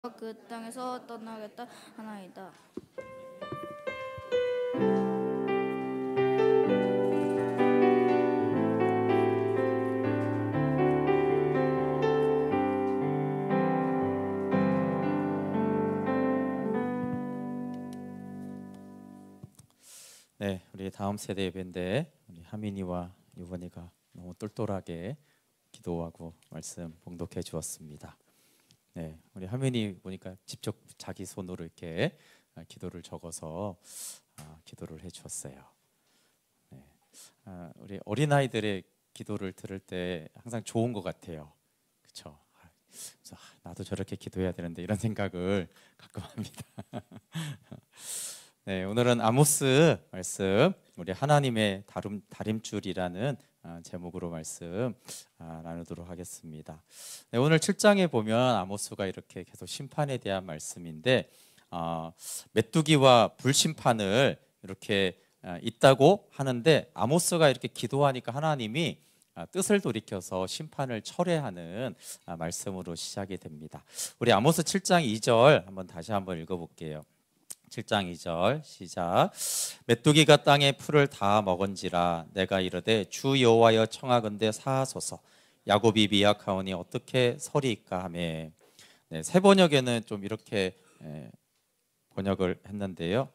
그 땅에서 떠나겠다 하나이다. 네, 우리 다음 세대 예배인데 우리 하민이와 유건이가 너무 똘똘하게 기도하고 말씀 봉독해 주었습니다. 네, 우리 하민이 보니까 직접 자기 손으로 이렇게 기도를 적어서 기도를 해 주었어요. 네, 우리 어린 아이들의 기도를 들을 때 항상 좋은 것 같아요. 그렇죠? 그래서 나도 저렇게 기도해야 되는데 이런 생각을 가끔 합니다. 네, 오늘은 아모스 말씀, 우리 하나님의 다림줄이라는 제목으로 말씀 나누도록 하겠습니다. 네, 오늘 7장에 보면 아모스가 이렇게 계속 심판에 대한 말씀인데 메뚜기와 불심판을 이렇게 있다고 하는데 아모스가 이렇게 기도하니까 하나님이 뜻을 돌이켜서 심판을 철회하는 말씀으로 시작이 됩니다. 우리 아모스 7장 2절 다시 한번 읽어볼게요. 7장 2절 시작. 메뚜기가 땅의 풀을 다 먹은지라 내가 이르되 주 여호와여 청하건대 사하소서 야곱이 미약하오니 어떻게 서리이까 하며. 네, 새 번역에는 좀 이렇게 번역을 했는데요.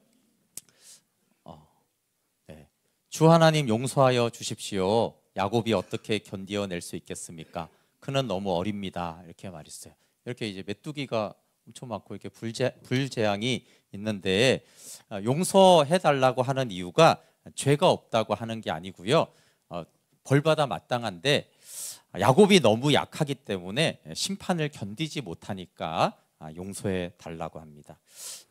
네, 주 하나님 용서하여 주십시오. 야곱이 어떻게 견디어낼 수 있겠습니까? 그는 너무 어립니다. 이렇게 말했어요. 이렇게 이제 메뚜기가 엄청 많고 이렇게 불재앙이 있는데 용서해 달라고 하는 이유가 죄가 없다고 하는 게 아니고요. 벌받아 마땅한데 야곱이 너무 약하기 때문에 심판을 견디지 못하니까 용서해 달라고 합니다.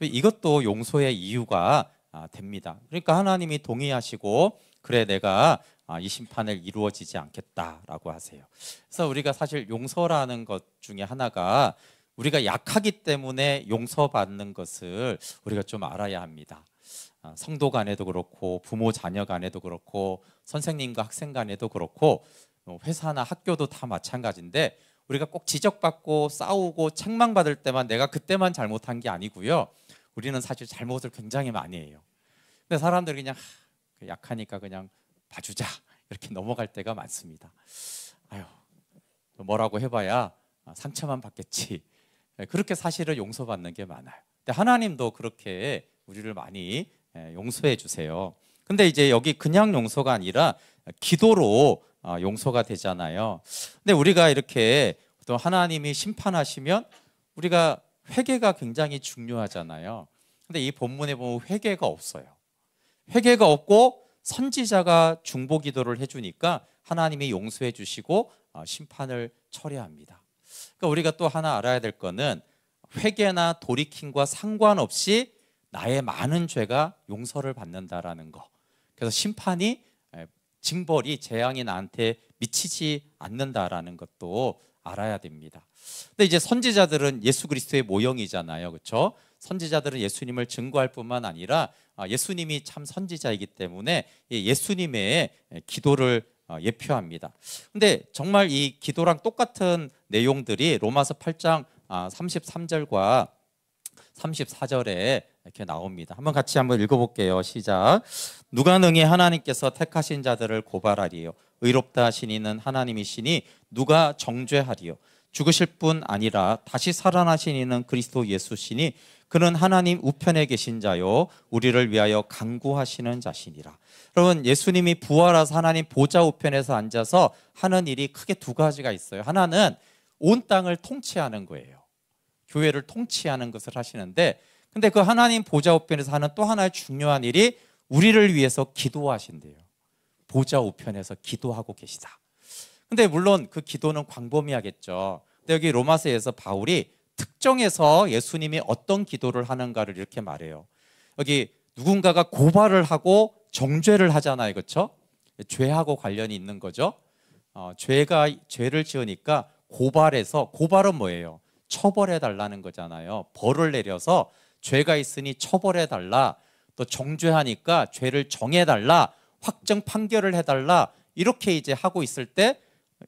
이것도 용서의 이유가 됩니다. 그러니까 하나님이 동의하시고 그래 내가 이 심판을 이루어지지 않겠다라고 하세요. 그래서 우리가 사실 용서라는 것 중에 하나가 우리가 약하기 때문에 용서받는 것을 우리가 좀 알아야 합니다. 성도 간에도 그렇고 부모 자녀 간에도 그렇고 선생님과 학생 간에도 그렇고 회사나 학교도 다 마찬가지인데 우리가 꼭 지적받고 싸우고 책망받을 때만 내가 그때만 잘못한 게 아니고요. 우리는 사실 잘못을 굉장히 많이 해요. 근데 사람들이 그냥 약하니까 그냥 봐주자 이렇게 넘어갈 때가 많습니다. 아유, 뭐라고 해봐야 상처만 받겠지. 그렇게 사실은 용서받는 게 많아요. 근데 하나님도 그렇게 우리를 많이 용서해 주세요. 근데 이제 여기 그냥 용서가 아니라 기도로 용서가 되잖아요. 근데 우리가 이렇게 또 하나님이 심판하시면 우리가 회개가 굉장히 중요하잖아요. 근데 이 본문에 보면 회개가 없어요. 회개가 없고 선지자가 중보 기도를 해주니까 하나님이 용서해 주시고 심판을 철회합니다. 그러니까 우리가 또 하나 알아야 될 거는 회개나 돌이킴과 상관없이 나의 많은 죄가 용서를 받는다라는 거. 그래서 심판이 징벌이 재앙이 나한테 미치지 않는다라는 것도 알아야 됩니다. 근데 이제 선지자들은 예수 그리스도의 모형이잖아요, 그렇죠? 선지자들은 예수님을 증거할 뿐만 아니라 예수님이 참 선지자이기 때문에 예수님의 기도를 예표합니다. 근데 정말 이 기도랑 똑같은 내용들이 로마서 8장 33절과 34절에 이렇게 나옵니다. 같이 한번 읽어볼게요. 시작. 누가 능히 하나님께서 택하신 자들을 고발하리요? 의롭다 하신 이는 하나님이시니 누가 정죄하리요? 죽으실 뿐 아니라 다시 살아나신 이는 그리스도 예수시니 그는 하나님 우편에 계신 자요 우리를 위하여 간구하시는 자시니라. 여러분, 예수님이 부활하사 하나님 보좌 우편에서 앉아서 하는 일이 크게 두 가지가 있어요. 하나는 온 땅을 통치하는 거예요. 교회를 통치하는 것을 하시는데, 근데 그 하나님 보좌 우편에서 하는 또 하나의 중요한 일이 우리를 위해서 기도하신대요. 보좌 우편에서 기도하고 계시다. 근데 물론 그 기도는 광범위하겠죠. 근데 여기 로마서에서 바울이 특정해서 예수님이 어떤 기도를 하는가를 이렇게 말해요. 여기 누군가가 고발을 하고 정죄를 하잖아요, 그렇죠? 죄하고 관련이 있는 거죠. 죄를 지으니까 고발은 뭐예요? 처벌해 달라는 거잖아요. 벌을 내려서 죄가 있으니 처벌해 달라. 또 정죄하니까 죄를 정해 달라. 확정 판결을 해 달라. 이렇게 이제 하고 있을 때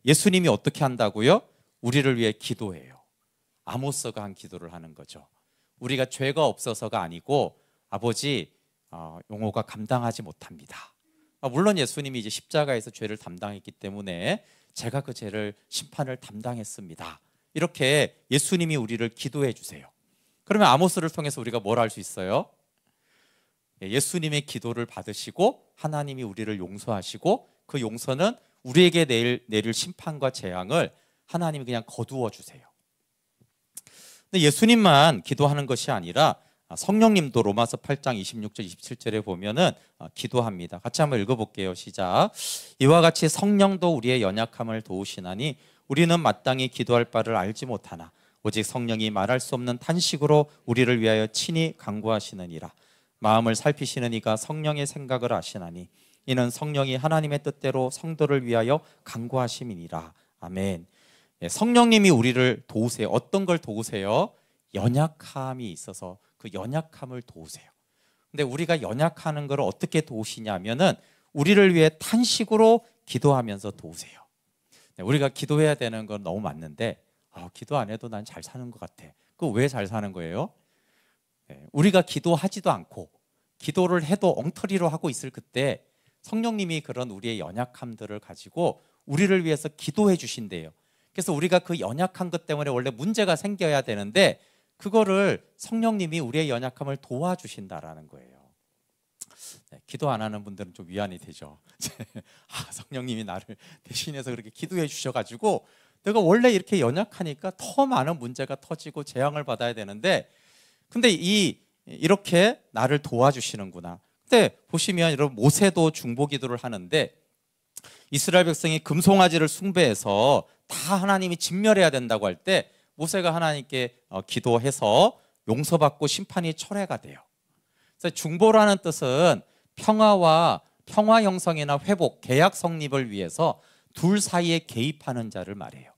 예수님이 어떻게 한다고요? 우리를 위해 기도해요. 아모스가 한 기도를 하는 거죠. 우리가 죄가 없어서가 아니고 아버지 용호가 감당하지 못합니다. 물론 예수님이 이제 십자가에서 죄를 담당했기 때문에 제가 그 죄를 심판을 담당했습니다. 이렇게 예수님이 우리를 기도해 주세요. 그러면 아모스를 통해서 우리가 뭘 할 수 있어요? 예수님의 기도를 받으시고 하나님이 우리를 용서하시고 그 용서는 우리에게 내릴 심판과 재앙을 하나님이 그냥 거두어 주세요. 근데 예수님만 기도하는 것이 아니라 성령님도 로마서 8장 26절 27절에 보면은 기도합니다. 같이 한번 읽어볼게요. 시작. 이와 같이 성령도 우리의 연약함을 도우시나니 우리는 마땅히 기도할 바를 알지 못하나 오직 성령이 말할 수 없는 탄식으로 우리를 위하여 친히 간구하시느니라. 마음을 살피시는 이가 성령의 생각을 아시나니 이는 성령이 하나님의 뜻대로 성도를 위하여 간구하심이니라. 아멘. 성령님이 우리를 도우세요. 어떤 걸 도우세요? 연약함이 있어서 그 연약함을 도우세요. 근데 우리가 연약하는 걸 어떻게 도우시냐면은 우리를 위해 탄식으로 기도하면서 도우세요. 우리가 기도해야 되는 건 너무 맞는데 기도 안 해도 난 잘 사는 것 같아. 그거 왜 잘 사는 거예요? 우리가 기도하지도 않고 기도를 해도 엉터리로 하고 있을 그때 성령님이 그런 우리의 연약함들을 가지고 우리를 위해서 기도해 주신대요. 그래서 우리가 그 연약한 것 때문에 원래 문제가 생겨야 되는데 그거를 성령님이 우리의 연약함을 도와주신다라는 거예요. 기도 안 하는 분들은 좀 위안이 되죠. 성령님이 나를 대신해서 그렇게 기도해 주셔가지고 내가 원래 이렇게 연약하니까 더 많은 문제가 터지고 재앙을 받아야 되는데 근데 이렇게 나를 도와주시는구나. 근데 보시면 여러분 모세도 중보기도를 하는데 이스라엘 백성이 금송아지를 숭배해서 다 하나님이 진멸해야 된다고 할 때 모세가 하나님께 기도해서 용서받고 심판이 철회가 돼요. 그래서 중보라는 뜻은 평화 형성이나 회복, 계약 성립을 위해서 둘 사이에 개입하는 자를 말해요.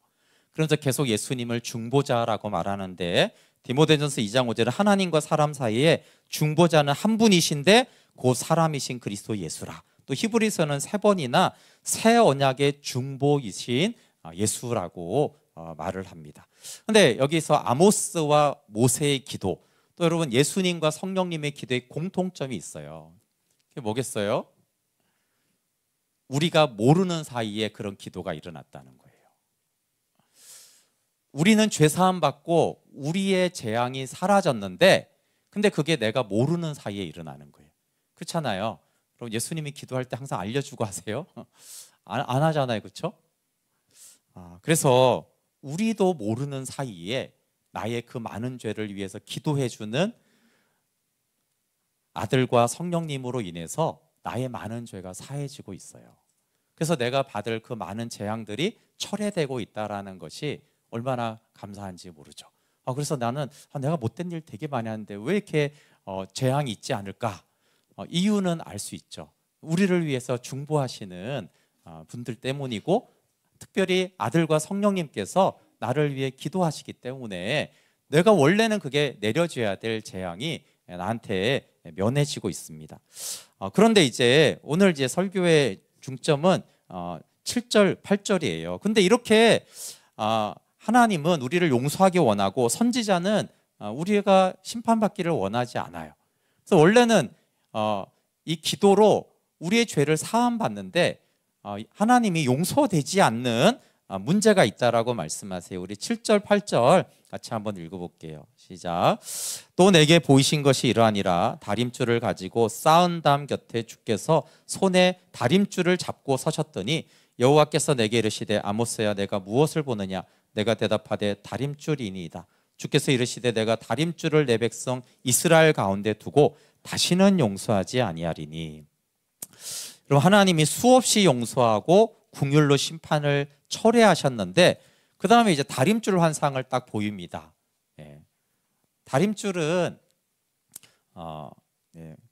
그래서 계속 예수님을 중보자라고 말하는데 디모데전서 2장 5절에 하나님과 사람 사이에 중보자는 한 분이신데 그 사람이신 그리스도 예수라. 또 히브리서는 3번이나 새 언약의 중보이신 예수라고 말을 합니다. 근데 여기서 아모스와 모세의 기도, 또 여러분 예수님과 성령님의 기도에 공통점이 있어요. 그게 뭐겠어요? 우리가 모르는 사이에 그런 기도가 일어났다는 거예요. 우리는 죄사함 받고 우리의 재앙이 사라졌는데 근데 그게 내가 모르는 사이에 일어나는 거예요. 그렇잖아요. 그럼 예수님이 기도할 때 항상 알려주고 하세요? 안 하잖아요. 그렇죠? 그래서 우리도 모르는 사이에 나의 그 많은 죄를 위해서 기도해주는 아들과 성령님으로 인해서 나의 많은 죄가 사해지고 있어요. 그래서 내가 받을 그 많은 재앙들이 철회되고 있다는 것이 얼마나 감사한지 모르죠. 그래서 나는 내가 못된 일 되게 많이 하는데 왜 이렇게 재앙이 있지 않을까? 이유는 알 수 있죠. 우리를 위해서 중보하시는 분들 때문이고 특별히 아들과 성령님께서 나를 위해 기도하시기 때문에 내가 원래는 그게 내려줘야 될 재앙이 나한테 면해지고 있습니다. 그런데 이제 오늘 이제 설교의 중점은 7절, 8절이에요. 근데 이렇게 하나님은 우리를 용서하기 원하고 선지자는 우리가 심판받기를 원하지 않아요. 그래서 원래는 이 기도로 우리의 죄를 사함받는데 하나님이 용서되지 않는 문제가 있다라고 말씀하세요. 우리 7절, 8절 같이 한번 읽어볼게요. 시작. 또 내게 보이신 것이 이러하니라. 다림줄을 가지고 쌓은 담 곁에 주께서 손에 다림줄을 잡고 서셨더니 여호와께서 내게 이르시되 아모스야 내가 무엇을 보느냐? 내가 대답하되 다림줄이니이다. 주께서 이르시되 내가 다림줄을 내 백성 이스라엘 가운데 두고 다시는 용서하지 아니하리니. 그럼 하나님이 수없이 용서하고 긍휼로 심판을 철회하셨는데 그 다음에 이제 다림줄 환상을 딱 보입니다. 다림줄은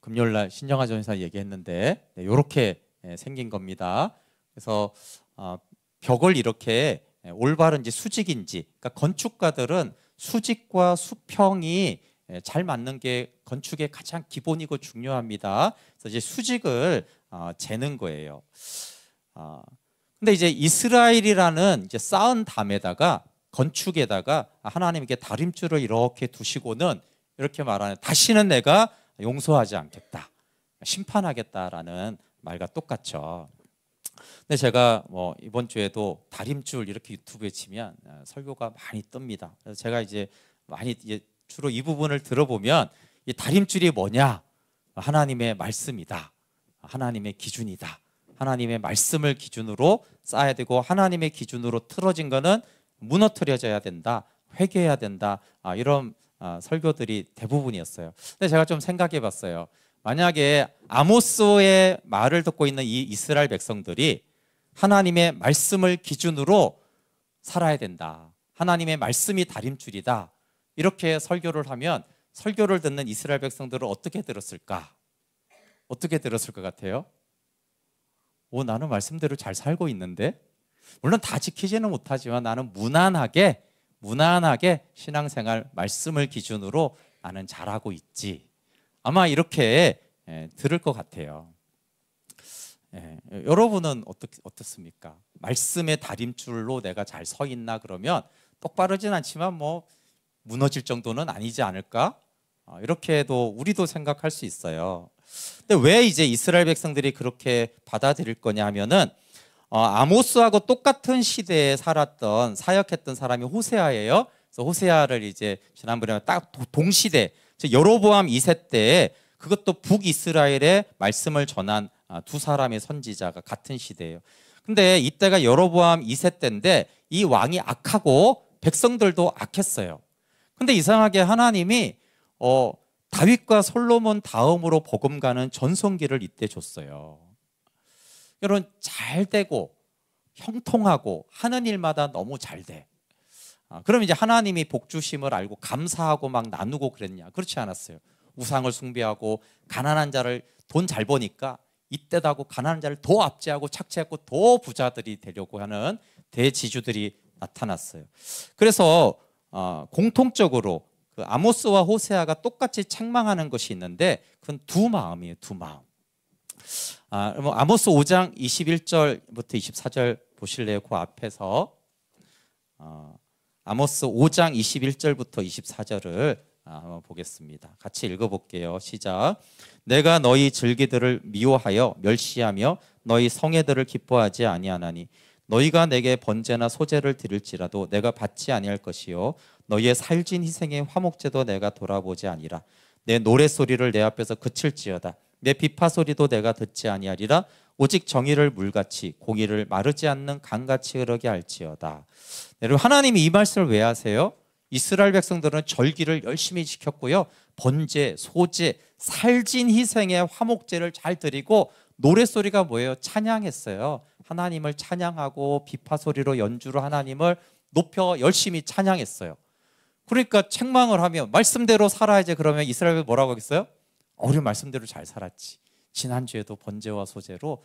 금요일날 신정아 전사 얘기했는데 이렇게 생긴 겁니다. 그래서 벽을 이렇게 올바른 수직인지, 그러니까 건축가들은 수직과 수평이 잘 맞는 게 건축의 가장 기본이고 중요합니다. 그래서 이제 수직을 재는 거예요. 근데 이제 이스라엘이라는 이제 쌓은 담에다가 건축에다가 하나님께 다림줄을 이렇게 두시고는 이렇게 말하는, 다시는 내가 용서하지 않겠다, 심판하겠다라는 말과 똑같죠. 근데 제가 뭐 이번 주에도 다림줄 이렇게 유튜브에 치면 설교가 많이 뜹니다. 그래서 제가 이제 많이 주로 이 부분을 들어보면, 이 다림줄이 뭐냐? 하나님의 말씀이다. 하나님의 기준이다. 하나님의 말씀을 기준으로 쌓아야 되고, 하나님의 기준으로 틀어진 거는 무너뜨려져야 된다. 회개해야 된다. 이런 설교들이 대부분이었어요. 근데 제가 좀 생각해 봤어요. 만약에 아모스의 말을 듣고 있는 이 이스라엘 백성들이 하나님의 말씀을 기준으로 살아야 된다, 하나님의 말씀이 다림줄이다, 이렇게 설교를 하면 설교를 듣는 이스라엘 백성들은 어떻게 들었을까? 어떻게 들었을 것 같아요? 나는 말씀대로 잘 살고 있는데, 물론 다 지키지는 못하지만 나는 무난하게 신앙생활 말씀을 기준으로 나는 잘하고 있지, 아마 이렇게 들을 것 같아요. 여러분은 어떻습니까? 말씀의 다림줄로 내가 잘 서 있나? 그러면 똑바르진 않지만 뭐 무너질 정도는 아니지 않을까? 이렇게도 우리도 생각할 수 있어요. 근데 왜 이제 이스라엘 백성들이 그렇게 받아들일 거냐 하면은, 아모스하고 똑같은 시대에 살았던, 사역했던 사람이 호세아예요. 그래서 호세아를 이제 지난번에 딱 동시대, 여로보암 2세 때, 그것도 북이스라엘의 말씀을 전한 두 사람의 선지자가 같은 시대예요. 근데 이때가 여로보암 2세 때인데, 이 왕이 악하고 백성들도 악했어요. 근데 이상하게 하나님이 다윗과 솔로몬 다음으로 복음가는 전성기를 이때 줬어요. 여러분, 잘 되고 형통하고 하는 일마다 너무 잘 돼. 그럼 이제 하나님이 복 주심을 알고 감사하고 막 나누고 그랬냐? 그렇지 않았어요. 우상을 숭배하고 가난한 자를, 돈 잘 버니까 이때도 하고 가난한 자를 더 압제하고 착취하고 더 부자들이 되려고 하는 대지주들이 나타났어요. 그래서 공통적으로 그 아모스와 호세아가 똑같이 책망하는 것이 있는데, 그건 두 마음이에요. 두 마음. 아모스 5장 21절부터 24절 보실래요? 그 앞에서 아모스 5장 21절부터 24절을 한번 보겠습니다. 같이 읽어볼게요. 시작. 내가 너희 즐기들을 미워하여 멸시하며 너희 성애들을 기뻐하지 아니하나니, 너희가 내게 번제나 소제를 드릴지라도 내가 받지 아니할 것이요, 너희의 살진 희생의 화목제도 내가 돌아보지 아니라. 내 노랫소리를 내 앞에서 그칠지어다. 내 비파소리도 내가 듣지 아니하리라. 오직 정의를 물같이 공의를 마르지 않는 강같이 흐르게 할지어다. 여러분, 하나님이 이 말씀을 왜 하세요? 이스라엘 백성들은 절기를 열심히 지켰고요, 번제, 소제, 살진 희생의 화목제를 잘 드리고, 노랫소리가 뭐예요? 찬양했어요. 하나님을 찬양하고 비파소리로 연주로 하나님을 높여 열심히 찬양했어요. 그러니까 책망을 하면 말씀대로 살아야지. 그러면 이스라엘이 뭐라고 하겠어요? 우리 말씀대로 잘 살았지. 지난주에도 번제와 소제로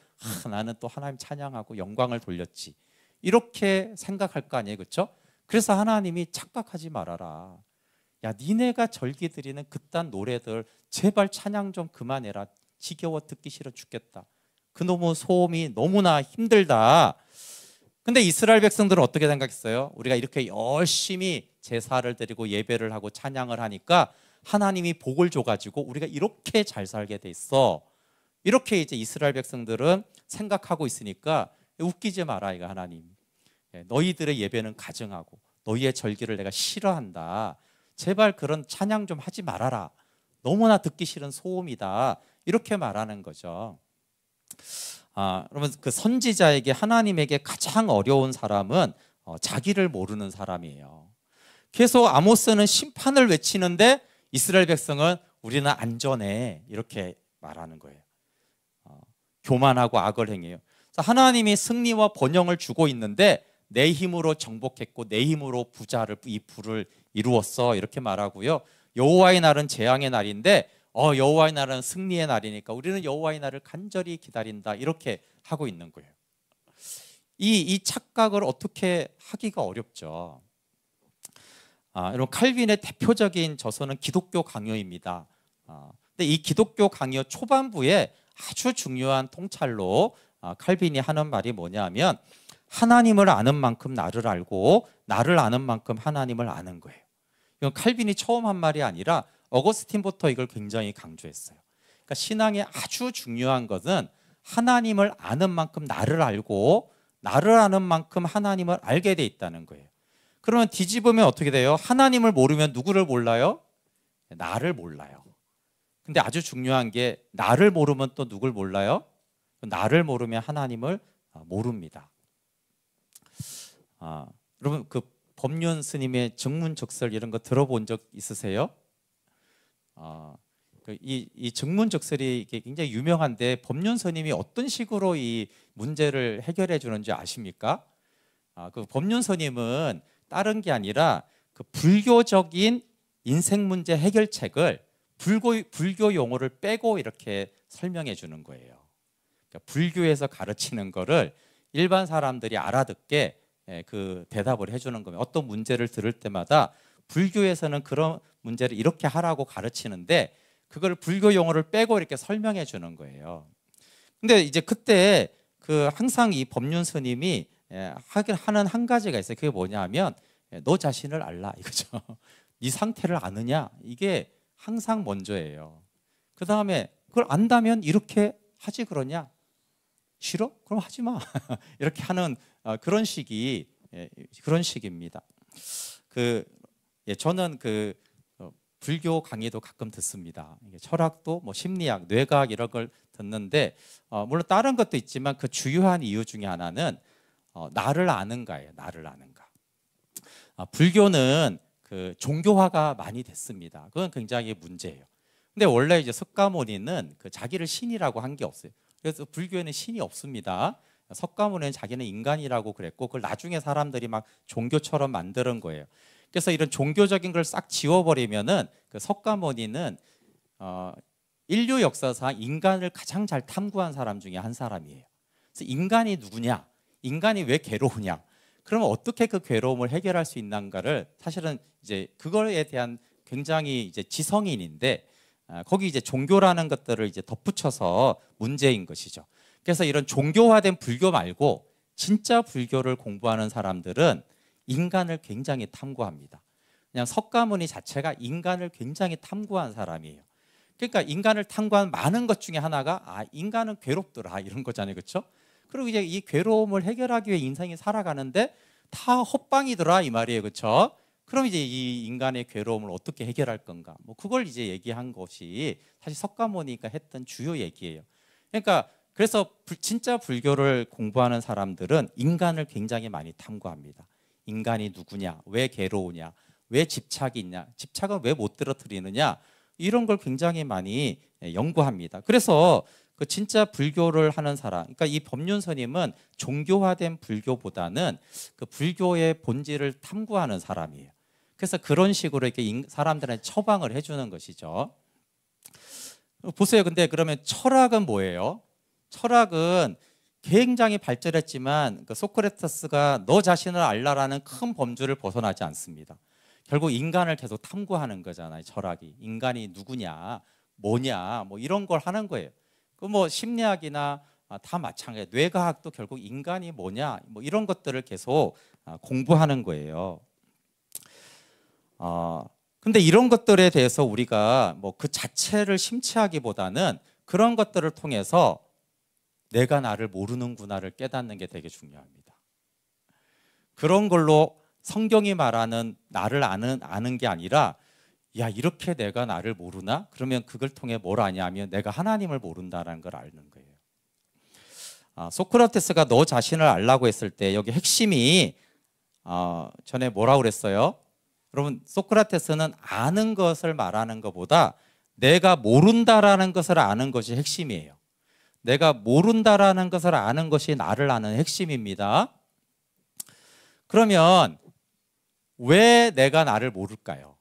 나는 또 하나님 찬양하고 영광을 돌렸지. 이렇게 생각할 거 아니에요, 그렇죠? 그래서 하나님이 착각하지 말아라. 야, 니네가 절기 드리는 그딴 노래들 제발 찬양 좀 그만해라. 지겨워, 듣기 싫어 죽겠다. 그놈의 소음이 너무나 힘들다. 근데 이스라엘 백성들은 어떻게 생각했어요? 우리가 이렇게 열심히 제사를 드리고 예배를 하고 찬양을 하니까 하나님이 복을 줘가지고 우리가 이렇게 잘 살게 돼 있어. 이렇게 이제 이스라엘 백성들은 생각하고 있으니까, 웃기지 마라 이거 하나님. 너희들의 예배는 가증하고 너희의 절기를 내가 싫어한다. 제발 그런 찬양 좀 하지 말아라. 너무나 듣기 싫은 소음이다. 이렇게 말하는 거죠. 여러분, 그 선지자에게, 하나님에게 가장 어려운 사람은 자기를 모르는 사람이에요. 계속 아모스는 심판을 외치는데 이스라엘 백성은 우리는 안전해 이렇게 말하는 거예요. 교만하고 악을 행해요. 하나님이 승리와 번영을 주고 있는데 내 힘으로 정복했고 내 힘으로 이 부를 이루었어 이렇게 말하고요. 여호와의 날은 재앙의 날인데 여호와의 날은 승리의 날이니까 우리는 여호와의 날을 간절히 기다린다 이렇게 하고 있는 거예요. 이 착각을 어떻게 하기가 어렵죠. 여러분, 칼빈의 대표적인 저서는 기독교 강요입니다. 근데 이 기독교 강요 초반부에 아주 중요한 통찰로 칼빈이 하는 말이 뭐냐 하면, 하나님을 아는 만큼 나를 알고 나를 아는 만큼 하나님을 아는 거예요. 이건 칼빈이 처음 한 말이 아니라 어거스틴부터 이걸 굉장히 강조했어요. 그러니까 신앙의 아주 중요한 것은 하나님을 아는 만큼 나를 알고 나를 아는 만큼 하나님을 알게 돼 있다는 거예요. 그러면 뒤집으면 어떻게 돼요? 하나님을 모르면 누구를 몰라요? 나를 몰라요. 근데 아주 중요한 게 나를 모르면 또 누굴 몰라요? 나를 모르면 하나님을 모릅니다. 여러분 그 법륜 스님의 증문적설 이런 거 들어본 적 있으세요? 이 증문적설이 이게 굉장히 유명한데 법륜 스님이 어떤 식으로 이 문제를 해결해 주는지 아십니까? 그 법륜 스님은 다른 게 아니라 그 불교적인 인생 문제 해결책을 불교 용어를 빼고 이렇게 설명해 주는 거예요. 그러니까 불교에서 가르치는 거를 일반 사람들이 알아듣게 그 대답을 해주는 겁니다. 어떤 문제를 들을 때마다 불교에서는 그런 문제를 이렇게 하라고 가르치는데 그걸 불교 용어를 빼고 이렇게 설명해 주는 거예요. 근데 이제 그때 그 항상 이 법륜 스님이 하는 한 가지가 있어요. 그게 뭐냐면 너 자신을 알라 이거죠. 네 상태를 아느냐 이게 항상 먼저예요. 그 다음에 그걸 안다면 이렇게 하지 그러냐? 싫어? 그럼 하지 마. 이렇게 하는 그런 식입니다. 저는 불교 강의도 가끔 듣습니다. 철학도 뭐 심리학, 뇌과학 이런 걸 듣는데 물론 다른 것도 있지만 그 주요한 이유 중에 하나는 나를 아는가예요. 나를 아는가. 불교는 그 종교화가 많이 됐습니다. 그건 굉장히 문제예요. 근데 원래 이제 석가모니는 그 자기를 신이라고 한 게 없어요. 그래서 불교에는 신이 없습니다. 석가모니는 자기는 인간이라고 그랬고 그걸 나중에 사람들이 막 종교처럼 만드는 거예요. 그래서 이런 종교적인 걸 싹 지워버리면은 그 석가모니는 인류 역사상 인간을 가장 잘 탐구한 사람 중에 한 사람이에요. 그래서 인간이 누구냐, 인간이 왜 괴로우냐, 그러면 어떻게 그 괴로움을 해결할 수 있는가를 사실은 이제 그거에 대한 굉장히 이제 지성인인데 거기 이제 종교라는 것들을 이제 덧붙여서 문제인 것이죠. 그래서 이런 종교화된 불교 말고 진짜 불교를 공부하는 사람들은 인간을 굉장히 탐구합니다. 그냥 석가모니 자체가 인간을 굉장히 탐구한 사람이에요. 그러니까 인간을 탐구한 많은 것 중에 하나가 인간은 괴롭더라 이런 거잖아요, 그렇죠? 그리고 이제 이 괴로움을 해결하기 위해 인생이 살아가는데 다 헛방이더라 이 말이에요, 그렇죠? 그럼 이제 이 인간의 괴로움을 어떻게 해결할 건가? 뭐 그걸 이제 얘기한 것이 사실 석가모니가 했던 주요 얘기예요. 그러니까 그래서 진짜 불교를 공부하는 사람들은 인간을 굉장히 많이 탐구합니다. 인간이 누구냐, 왜 괴로우냐, 왜 집착이 있냐, 집착은 왜 못 떨어뜨리느냐, 이런 걸 굉장히 많이 연구합니다. 그래서 그 진짜 불교를 하는 사람, 그러니까 이 법륜 스님은 종교화된 불교보다는 그 불교의 본질을 탐구하는 사람이에요. 그래서 그런 식으로 이렇게 사람들한테 처방을 해주는 것이죠. 보세요. 근데 그러면 철학은 뭐예요? 철학은 굉장히 발전했지만 그 소크라테스가 너 자신을 알라라는 큰 범주를 벗어나지 않습니다. 결국 인간을 계속 탐구하는 거잖아요. 철학이 인간이 누구냐, 뭐냐, 뭐 이런 걸 하는 거예요. 그 뭐 심리학이나 다 마찬가지예요. 뇌과학도 결국 인간이 뭐냐, 뭐 이런 것들을 계속 공부하는 거예요. 근데 이런 것들에 대해서 우리가 뭐 그 자체를 심취하기보다는 그런 것들을 통해서 내가 나를 모르는구나를 깨닫는 게 되게 중요합니다. 그런 걸로 성경이 말하는 나를 아는 게 아니라 야 이렇게 내가 나를 모르나? 그러면 그걸 통해 뭘 아냐면 내가 하나님을 모른다는 걸 아는 거예요. 소크라테스가 너 자신을 알라고 했을 때 여기 핵심이 전에 뭐라고 그랬어요? 여러분 소크라테스는 아는 것을 말하는 것보다 내가 모른다라는 것을 아는 것이 핵심이에요. 내가 모른다라는 것을 아는 것이 나를 아는 핵심입니다. 그러면 왜 내가 나를 모를까요?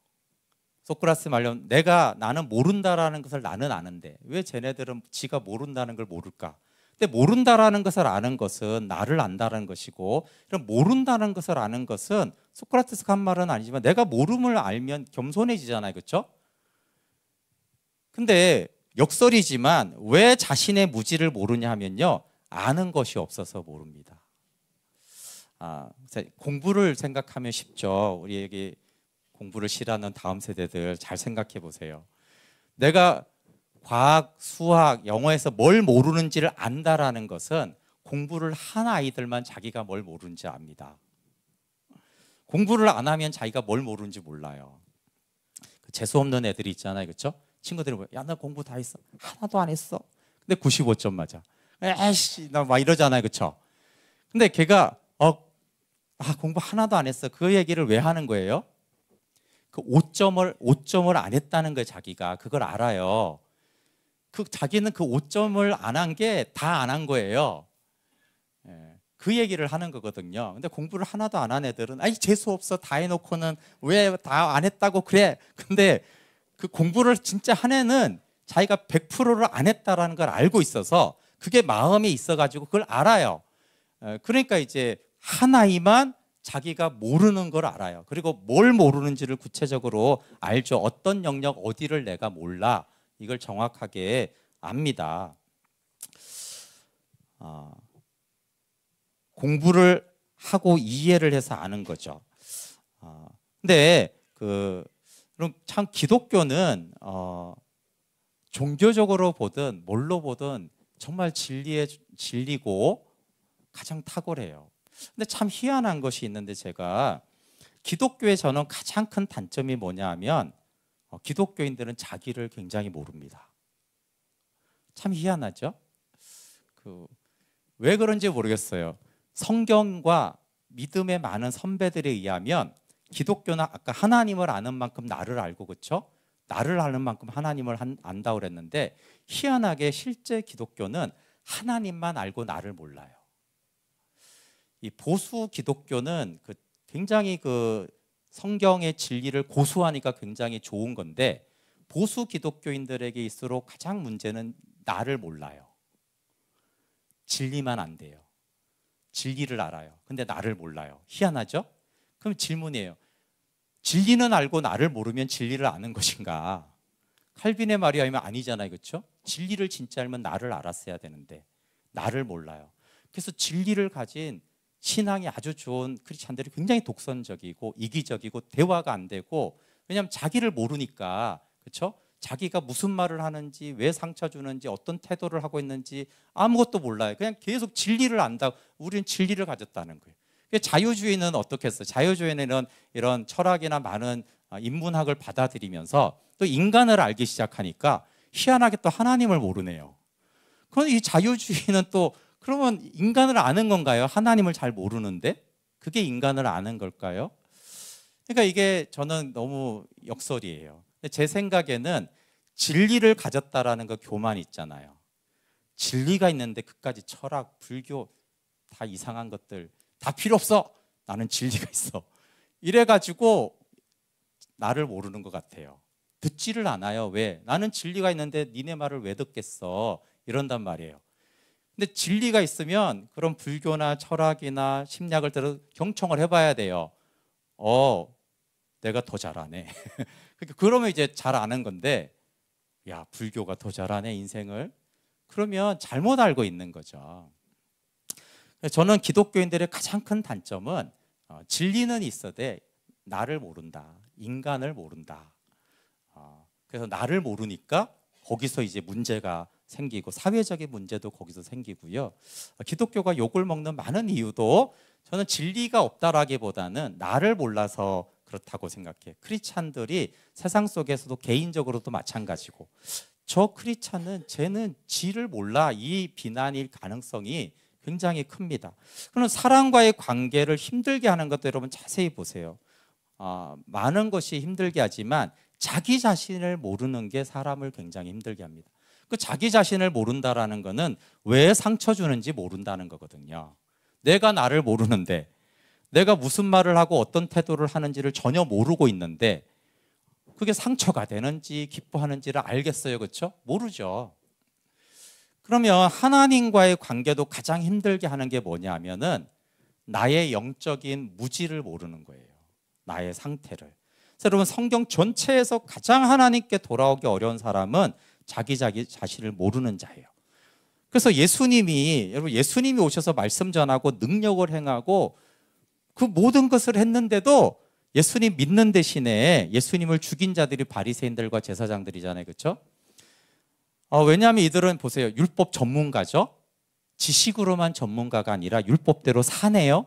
소크라테스 말로는 나는 모른다라는 것을 나는 아는데 왜 쟤네들은 지가 모른다는 걸 모를까? 근데 모른다라는 것을 아는 것은 나를 안다는 것이고 그럼 모른다는 것을 아는 것은 소크라테스가 한 말은 아니지만 내가 모름을 알면 겸손해지잖아요. 그렇죠? 근데 역설이지만 왜 자신의 무지를 모르냐 하면요. 아는 것이 없어서 모릅니다. 공부를 생각하면 쉽죠. 우리 여기 공부를 싫어하는 다음 세대들 잘 생각해 보세요. 내가 과학, 수학, 영어에서 뭘 모르는지를 안다라는 것은 공부를 한 아이들만 자기가 뭘 모르는지 압니다. 공부를 안 하면 자기가 뭘 모르는지 몰라요. 재수 없는 애들이 있잖아요, 그렇죠? 친구들이 뭐, 야, 나 공부 다 했어. 하나도 안 했어. 근데 95점 맞아. 에이씨, 나 막 이러잖아요, 그렇죠? 근데 걔가 공부 하나도 안 했어. 그 얘기를 왜 하는 거예요? 그 5점을 안 했다는 거예요, 자기가. 그걸 알아요. 자기는 그 5점을 안 한 게 다 안 한 거예요. 그 얘기를 하는 거거든요. 근데 공부를 하나도 안 한 애들은 재수 없어. 다 해놓고는 왜 다 안 했다고 그래. 근데 그 공부를 진짜 한 애는 자기가 100%를 안 했다라는 걸 알고 있어서 그게 마음에 있어가지고 그걸 알아요. 그러니까 이제 한 아이만 자기가 모르는 걸 알아요. 그리고 뭘 모르는지를 구체적으로 알죠. 어떤 영역 어디를 내가 몰라. 이걸 정확하게 압니다. 공부를 하고 이해를 해서 아는 거죠. 근데 그럼 참 기독교는 종교적으로 보든 뭘로 보든 정말 진리고 가장 탁월해요. 근데 참 희한한 것이 있는데 제가 기독교의 저는 가장 큰 단점이 뭐냐 하면 기독교인들은 자기를 굉장히 모릅니다. 참 희한하죠? 왜 그런지 모르겠어요. 성경과 믿음의 많은 선배들에 의하면 기독교는 아까 하나님을 아는 만큼 나를 알고 그렇죠? 나를 아는 만큼 하나님을 안다고 그랬는데 희한하게 실제 기독교는 하나님만 알고 나를 몰라요. 이 보수 기독교는 굉장히 성경의 진리를 고수하니까 굉장히 좋은 건데 보수 기독교인들에게 있을수록 가장 문제는 나를 몰라요. 진리만 안 돼요. 진리를 알아요. 근데 나를 몰라요. 희한하죠? 그럼 질문이에요. 진리는 알고 나를 모르면 진리를 아는 것인가? 칼빈의 말이 아니잖아요. 그렇죠? 진리를 진짜 알면 나를 알았어야 되는데 나를 몰라요. 그래서 진리를 가진 신앙이 아주 좋은 크리스찬들이 굉장히 독선적이고 이기적이고 대화가 안 되고 왜냐하면 자기를 모르니까 그렇죠? 자기가 무슨 말을 하는지 왜 상처 주는지 어떤 태도를 하고 있는지 아무것도 몰라요. 그냥 계속 진리를 안다고 우리는 진리를 가졌다는 거예요. 자유주의는 어떻게 했어요? 자유주의는 이런 철학이나 많은 인문학을 받아들이면서 또 인간을 알기 시작하니까 희한하게 또 하나님을 모르네요. 그런데 이 자유주의는 또 그러면 인간을 아는 건가요? 하나님을 잘 모르는데? 그게 인간을 아는 걸까요? 그러니까 이게 저는 너무 역설이에요. 제 생각에는 진리를 가졌다라는 그 교만 있잖아요. 진리가 있는데 그까지 철학, 불교 다 이상한 것들 다 필요 없어. 나는 진리가 있어. 이래가지고 나를 모르는 것 같아요. 듣지를 않아요. 왜? 나는 진리가 있는데 니네 말을 왜 듣겠어? 이런단 말이에요. 근데 진리가 있으면 그런 불교나 철학이나 심리학을 들어 경청을 해봐야 돼요. 내가 더 잘하네. 그러면 이제 잘 아는 건데, 야, 불교가 더 잘하네, 인생을. 그러면 잘못 알고 있는 거죠. 저는 기독교인들의 가장 큰 단점은 진리는 있어도 나를 모른다. 인간을 모른다. 그래서 나를 모르니까 거기서 이제 문제가 생기고 사회적인 문제도 거기서 생기고요. 기독교가 욕을 먹는 많은 이유도 저는 진리가 없다라기보다는 나를 몰라서 그렇다고 생각해요. 크리스찬들이 세상 속에서도 개인적으로도 마찬가지고 저 크리스찬은 쟤는 지를 몰라 이 비난일 가능성이 굉장히 큽니다. 그럼 사람과의 관계를 힘들게 하는 것도 여러분 자세히 보세요. 많은 것이 힘들게 하지만 자기 자신을 모르는 게 사람을 굉장히 힘들게 합니다. 그 자기 자신을 모른다라는 거는 왜 상처 주는지 모른다는 거거든요. 내가 나를 모르는데 내가 무슨 말을 하고 어떤 태도를 하는지를 전혀 모르고 있는데 그게 상처가 되는지 기뻐하는지를 알겠어요. 그렇죠? 모르죠. 그러면 하나님과의 관계도 가장 힘들게 하는 게 뭐냐면은 나의 영적인 무지를 모르는 거예요. 나의 상태를. 그래서 여러분 성경 전체에서 가장 하나님께 돌아오기 어려운 사람은 자기 자신을 모르는 자예요. 그래서 예수님이 오셔서 말씀 전하고 능력을 행하고 그 모든 것을 했는데도 예수님 믿는 대신에 예수님을 죽인 자들이 바리새인들과 제사장들이잖아요. 그렇죠? 왜냐하면 이들은 보세요. 율법 전문가죠. 지식으로만 전문가가 아니라 율법대로 사네요.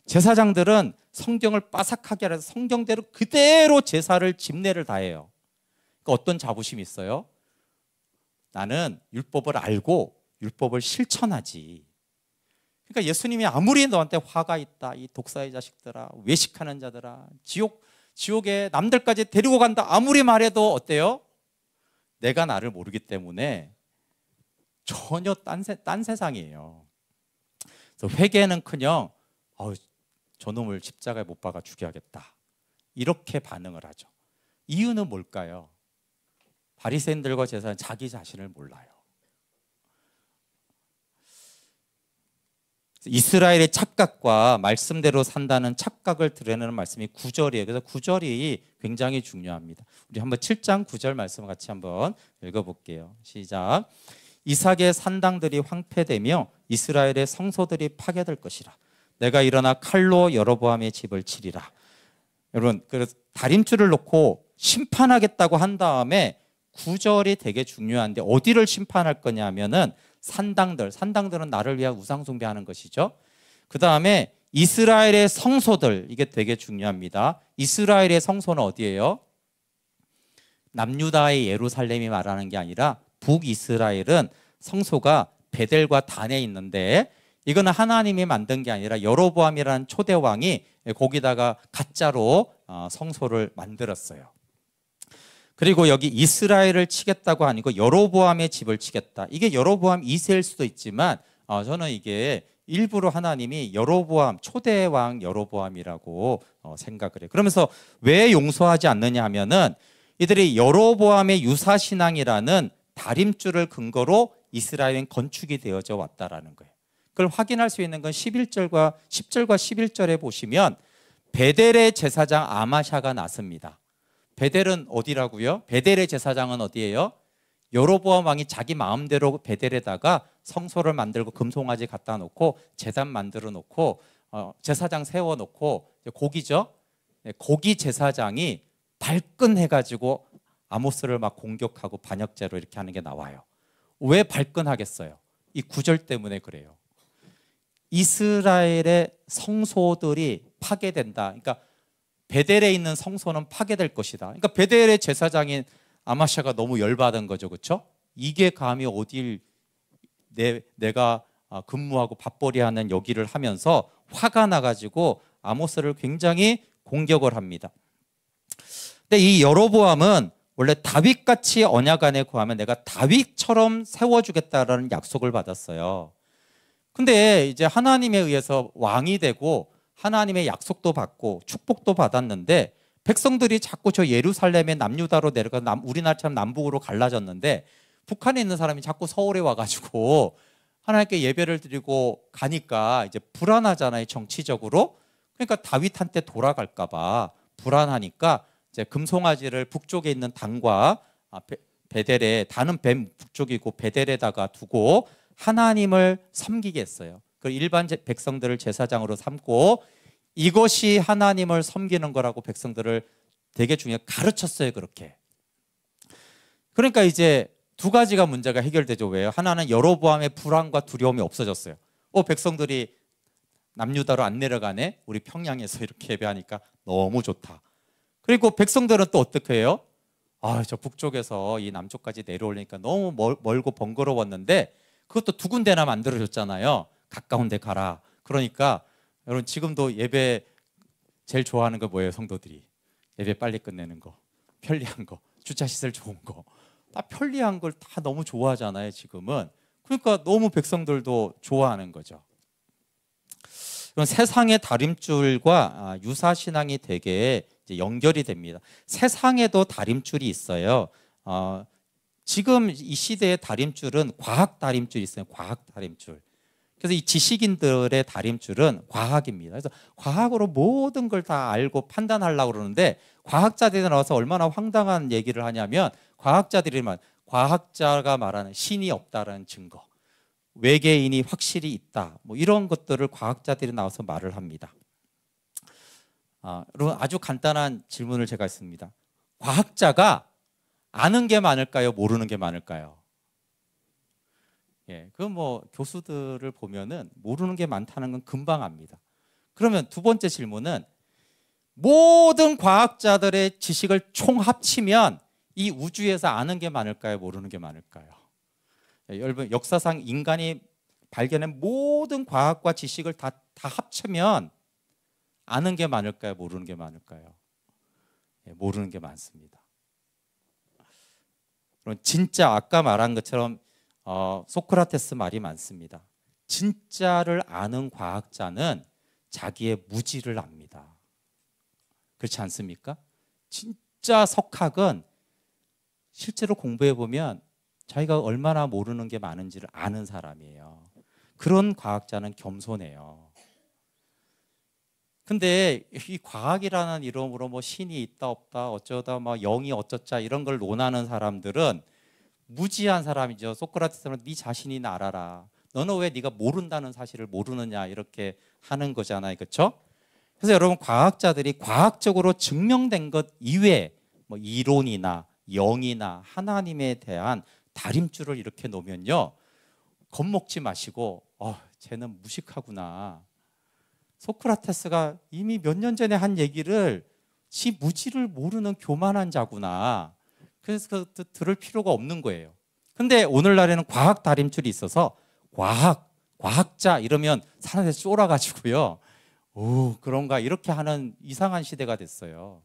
제사장들은 성경을 빠삭하게 알아서 성경대로 그대로 제사를 집례를 다해요. 그러니까 어떤 자부심이 있어요? 나는 율법을 알고 율법을 실천하지. 그러니까 예수님이 아무리 너한테 화가 있다, 이 독사의 자식들아, 외식하는 자들아, 지옥에 남들까지 데리고 간다, 아무리 말해도 어때요? 내가 나를 모르기 때문에 전혀 딴 세상이에요. 그래서 회개는커녕 저놈을 십자가에 못 박아 죽여야겠다, 이렇게 반응을 하죠. 이유는 뭘까요? 바리새인들과 제사장은 자기 자신을 몰라요. 이스라엘의 착각과 말씀대로 산다는 착각을 드러내는 말씀이 9절이에요. 그래서 9절이 굉장히 중요합니다. 우리 한번 7장 9절 말씀을 같이 한번 읽어볼게요. 시작. 이삭의 산당들이 황폐되며 이스라엘의 성소들이 파괴될 것이라. 내가 일어나 칼로 여로보암의 집을 치리라. 여러분, 그래서 다림줄을 놓고 심판하겠다고 한 다음에 9절이 되게 중요한데 어디를 심판할 거냐 하면은 산당들은 나를 위한 우상 숭배하는 것이죠. 그 다음에 이스라엘의 성소들, 이게 되게 중요합니다. 이스라엘의 성소는 어디예요? 남유다의 예루살렘이 말하는 게 아니라 북이스라엘은 성소가 베델과 단에 있는데, 이거는 하나님이 만든 게 아니라 여로보암이라는 초대 왕이 거기다가 가짜로 성소를 만들었어요. 그리고 여기 이스라엘을 치겠다고 아니고 여로보암의 집을 치겠다. 이게 여로보암 2세일 수도 있지만 저는 이게 일부러 하나님이 여로보암, 초대 왕 여로보암이라고 생각을 해요. 그러면서 왜 용서하지 않느냐 하면은 이들이 여로보암의 유사신앙이라는 다림줄을 근거로 이스라엘은 건축이 되어져 왔다라는 거예요. 그걸 확인할 수 있는 건 10절과 11절에 보시면 베델의 제사장 아마샤가 났습니다. 베델은 어디라고요? 베델의 제사장은 어디예요? 여로보암 왕이 자기 마음대로 베델에다가 성소를 만들고 금송아지 갖다 놓고 제단 만들어 놓고 제사장 세워 놓고, 고기죠. 고기 제사장이 발끈해가지고 아모스를 막 공격하고 반역죄로 이렇게 하는 게 나와요. 왜 발끈하겠어요? 이 9절 때문에 그래요. 이스라엘의 성소들이 파괴된다. 그러니까 베델에 있는 성소는 파괴될 것이다. 그러니까 베델의 제사장인 아마샤가 너무 열받은 거죠. 그렇죠? 이게 감히 어딜 내가 근무하고 밥벌이하는 여기를 하면서 화가 나가지고 아모스를 굉장히 공격을 합니다. 근데 이 여로보암은 원래 다윗같이 언약 안에 구하면 내가 다윗처럼 세워주겠다라는 약속을 받았어요. 근데 이제 하나님에 의해서 왕이 되고 하나님의 약속도 받고 축복도 받았는데 백성들이 자꾸 저 예루살렘의 남유다로 내려가서 우리나라처럼 남북으로 갈라졌는데 북한에 있는 사람이 자꾸 서울에 와가지고 하나님께 예배를 드리고 가니까 이제 불안하잖아요, 정치적으로. 그러니까 다윗한테 돌아갈까 봐 불안하니까 이제 금송아지를 북쪽에 있는 단과 베델에, 단은 북쪽이고 베델에다가 두고 하나님을 섬기게 했어요. 그 일반 백성들을 제사장으로 삼고 이것이 하나님을 섬기는 거라고 백성들을 되게 중요하게 가르쳤어요. 그렇게. 그러니까 이제 두 가지가 문제가 해결되죠. 왜요? 하나는 여로보암의 불안과 두려움이 없어졌어요. 백성들이 남유다로 안 내려가네, 우리 평양에서 이렇게 예배하니까 너무 좋다. 그리고 백성들은 또 어떻게 해요? 저 북쪽에서 이 남쪽까지 내려오려니까 너무 멀고 번거로웠는데 그것도 두 군데나 만들어줬잖아요. 가까운 데 가라. 그러니까 여러분, 지금도 예배 제일 좋아하는 거 뭐예요? 성도들이 예배 빨리 끝내는 거, 편리한 거, 주차시설 좋은 거, 다 편리한 걸 다 너무 좋아하잖아요 지금은. 그러니까 너무 백성들도 좋아하는 거죠. 그럼 세상의 다림줄과 유사신앙이 되게 이제 연결이 됩니다. 세상에도 다림줄이 있어요. 지금 이 시대의 다림줄은 과학 다림줄이 있어요. 과학 다림줄. 그래서 이 지식인들의 다림줄은 과학입니다. 그래서 과학으로 모든 걸 다 알고 판단하려고 그러는데 과학자들이 나와서 얼마나 황당한 얘기를 하냐면 과학자가 말하는 신이 없다는 증거. 외계인이 확실히 있다. 뭐 이런 것들을 과학자들이 나와서 말을 합니다. 여러분 아주 간단한 질문을 제가 했습니다. 과학자가 아는 게 많을까요? 모르는 게 많을까요? 예, 그 뭐 교수들을 보면은 모르는 게 많다는 건 금방 압니다. 그러면 두 번째 질문은 모든 과학자들의 지식을 총 합치면 이 우주에서 아는 게 많을까요? 모르는 게 많을까요? 예, 여러분 역사상 인간이 발견한 모든 과학과 지식을 다 합치면 아는 게 많을까요? 모르는 게 많을까요? 예, 모르는 게 많습니다. 그럼 진짜 아까 말한 것처럼 소크라테스 말이 많습니다. 진짜를 아는 과학자는 자기의 무지를 압니다. 그렇지 않습니까? 진짜 석학은 실제로 공부해 보면 자기가 얼마나 모르는 게 많은지를 아는 사람이에요. 그런 과학자는 겸손해요. 근데 이 과학이라는 이름으로 뭐 신이 있다 없다 어쩌다 뭐 영이 어쩌자 이런 걸 논하는 사람들은 무지한 사람이죠. 소크라테스는 네 자신이나 알아라. 너는 왜 네가 모른다는 사실을 모르느냐 이렇게 하는 거잖아요. 그렇죠? 그래서 여러분 과학자들이 과학적으로 증명된 것 이외에 뭐 이론이나 영이나 하나님에 대한 다림줄을 이렇게 놓으면요. 겁먹지 마시고 쟤는 무식하구나. 소크라테스가 이미 몇 년 전에 한 얘기를 지 무지를 모르는 교만한 자구나. 그래서 들을 필요가 없는 거예요. 근데 오늘날에는 과학 다림줄이 있어서 과학자 이러면 사람들이 쫄아가지고요. 오 그런가 이렇게 하는 이상한 시대가 됐어요.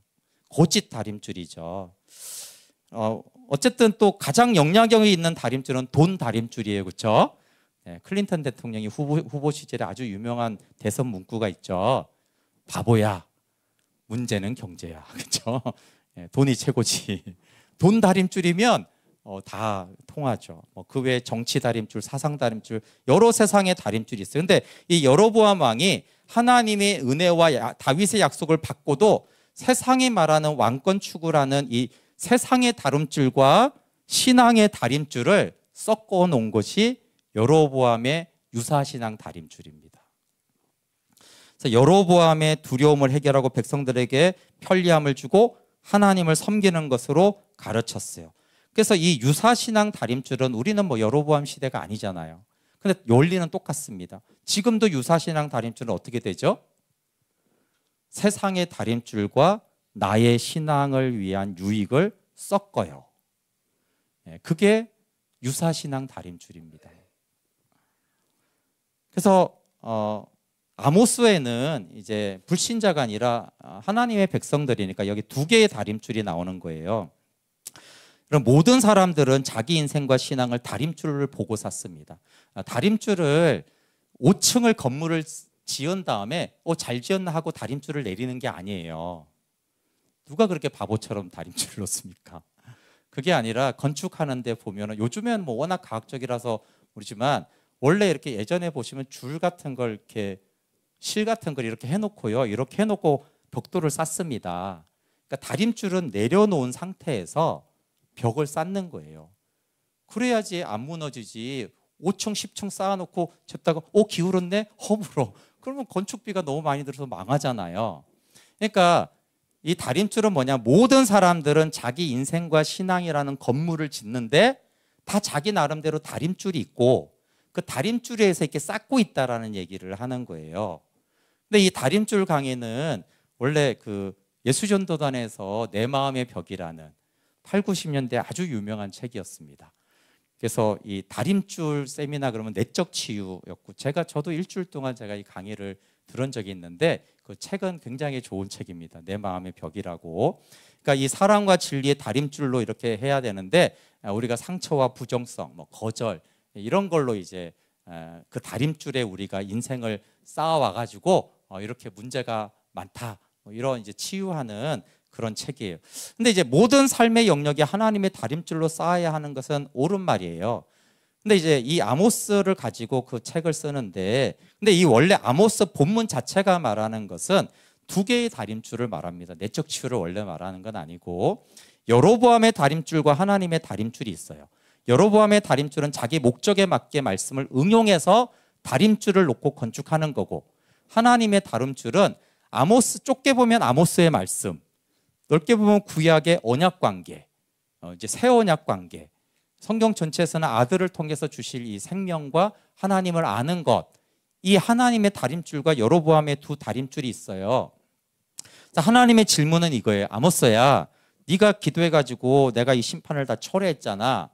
고짓 다림줄이죠. 어쨌든 또 가장 영향력이 있는 다림줄은 돈 다림줄이에요. 그렇죠? 네, 클린턴 대통령이 후보 시절에 아주 유명한 대선 문구가 있죠. 바보야, 문제는 경제야. 그렇죠? 네, 돈이 최고지. 돈 다림줄이면 다 통하죠. 그 외에 정치 다림줄, 사상 다림줄, 여러 세상의 다림줄이 있어요. 근데 이 여로보암 왕이 하나님의 은혜와 다윗의 약속을 받고도 세상이 말하는 왕권 추구라는 이 세상의 다림줄과 신앙의 다림줄을 섞어 놓은 것이 여로보암의 유사신앙 다림줄입니다. 그래서 여로보암의 두려움을 해결하고 백성들에게 편리함을 주고 하나님을 섬기는 것으로 가르쳤어요. 그래서 이 유사신앙 다림줄은 우리는 뭐 여로보암 시대가 아니잖아요. 근데 원리는 똑같습니다. 지금도 유사신앙 다림줄은 어떻게 되죠? 세상의 다림줄과 나의 신앙을 위한 유익을 섞어요. 그게 유사신앙 다림줄입니다. 그래서 아모스에는 이제 불신자가 아니라 하나님의 백성들이니까 여기 두 개의 다림줄이 나오는 거예요. 그럼 모든 사람들은 자기 인생과 신앙을 다림줄을 보고 샀습니다. 다림줄을 5층을 건물을 지은 다음에 잘 지었나 하고 다림줄을 내리는 게 아니에요. 누가 그렇게 바보처럼 다림줄을 놓습니까? 그게 아니라 건축하는데 보면 요즘엔 뭐 워낙 과학적이라서 모르지만 원래 이렇게 예전에 보시면 줄 같은 걸 이렇게 실 같은 걸 이렇게 해놓고요. 이렇게 해놓고 벽돌을 쌓습니다. 그러니까 다림줄은 내려놓은 상태에서 벽을 쌓는 거예요. 그래야지 안 무너지지. 5층, 10층 쌓아놓고 쳤다가 기울었네? 허물어. 그러면 건축비가 너무 많이 들어서 망하잖아요. 그러니까 이 다림줄은 뭐냐? 모든 사람들은 자기 인생과 신앙이라는 건물을 짓는데 다 자기 나름대로 다림줄이 있고 그 다림줄에서 이렇게 쌓고 있다라는 얘기를 하는 거예요. 근데 이 다림줄 강의는 원래 그 예수전도단에서 내 마음의 벽이라는 8, 90년대 아주 유명한 책이었습니다. 그래서 이 다림줄 세미나 그러면 내적 치유였고 저도 일주일 동안 제가 이 강의를 들은 적이 있는데 그 책은 굉장히 좋은 책입니다. 내 마음의 벽이라고. 그러니까 이 사랑과 진리의 다림줄로 이렇게 해야 되는데 우리가 상처와 부정성, 뭐 거절 이런 걸로 이제 그 다림줄에 우리가 인생을 쌓아와 가지고 이렇게 문제가 많다. 뭐 이런 이제 치유하는 그런 책이에요. 근데 이제 모든 삶의 영역이 하나님의 다림줄로 쌓아야 하는 것은 옳은 말이에요. 근데 이제 이 아모스를 가지고 그 책을 쓰는데 근데 이 원래 아모스 본문 자체가 말하는 것은 두 개의 다림줄을 말합니다. 내적 치유를 원래 말하는 건 아니고 여로보암의 다림줄과 하나님의 다림줄이 있어요. 여로보암의 다림줄은 자기 목적에 맞게 말씀을 응용해서 다림줄을 놓고 건축하는 거고, 하나님의 다림줄은 아모스, 좁게 보면 아모스의 말씀, 넓게 보면 구약의 언약 관계, 이제 새 언약 관계, 성경 전체에서는 아들을 통해서 주실 이 생명과 하나님을 아는 것, 이 하나님의 다림줄과 여로보암의 두 다림줄이 있어요. 하나님의 질문은 이거예요. 아모스야, 네가 기도해가지고 내가 이 심판을 다 철회했잖아.